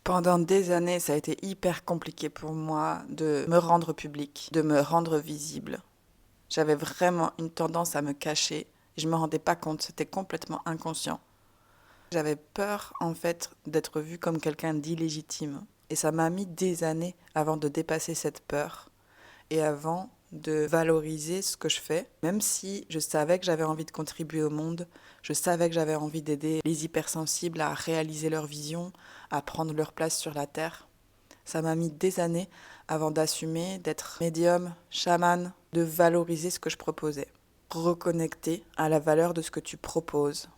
Pendant des années, ça a été hyper compliqué pour moi de me rendre public, de me rendre visible. J'avais vraiment une tendance à me cacher et je ne me rendais pas compte, c'était complètement inconscient. J'avais peur en fait d'être vue comme quelqu'un d'illégitime et ça m'a mis des années avant de dépasser cette peur et avant de valoriser ce que je fais, même si je savais que j'avais envie de contribuer au monde, je savais que j'avais envie d'aider les hypersensibles à réaliser leur vision, à prendre leur place sur la Terre. Ça m'a mis des années avant d'assumer, d'être médium, chaman, de valoriser ce que je proposais. Reconnecter à la valeur de ce que tu proposes,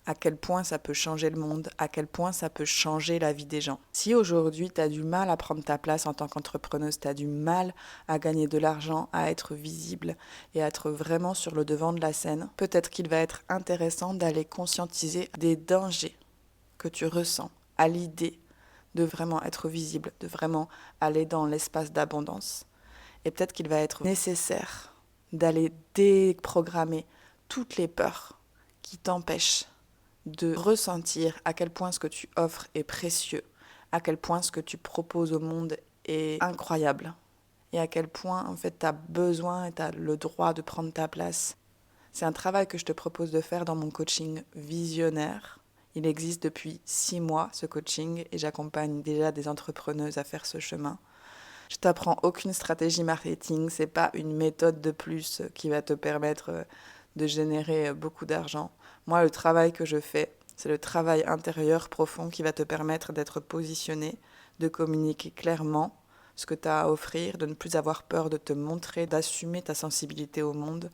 à quel point ça peut changer le monde, à quel point ça peut changer la vie des gens. Si aujourd'hui tu as du mal à prendre ta place en tant qu'entrepreneuse, tu as du mal à gagner de l'argent, à être visible et à être vraiment sur le devant de la scène, peut-être qu'il va être intéressant d'aller conscientiser des dangers que tu ressens à l'idée de vraiment être visible, de vraiment aller dans l'espace d'abondance. Et peut-être qu'il va être nécessaire d'aller déprogrammer toutes les peurs qui t'empêchent de ressentir à quel point ce que tu offres est précieux, à quel point ce que tu proposes au monde est incroyable et à quel point en fait tu as besoin et tu as le droit de prendre ta place. C'est un travail que je te propose de faire dans mon coaching visionnaire. Il existe depuis 6 mois ce coaching et j'accompagne déjà des entrepreneuses à faire ce chemin. Je t'apprends aucune stratégie marketing, c'est pas une méthode de plus qui va te permettre de générer beaucoup d'argent. Moi, le travail que je fais, c'est le travail intérieur profond qui va te permettre d'être positionné, de communiquer clairement ce que tu as à offrir, de ne plus avoir peur de te montrer, d'assumer ta sensibilité au monde,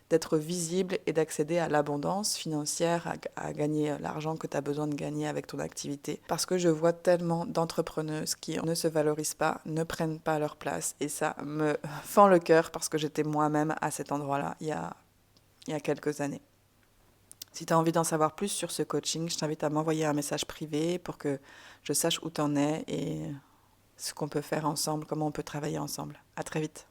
d'être visible et d'accéder à l'abondance financière, à gagner l'argent que tu as besoin de gagner avec ton activité. Parce que je vois tellement d'entrepreneuses qui ne se valorisent pas, ne prennent pas leur place et ça me fend le cœur parce que j'étais moi-même à cet endroit-là il y a quelques années. Si tu as envie d'en savoir plus sur ce coaching, je t'invite à m'envoyer un message privé pour que je sache où tu en es et ce qu'on peut faire ensemble, comment on peut travailler ensemble. À très vite.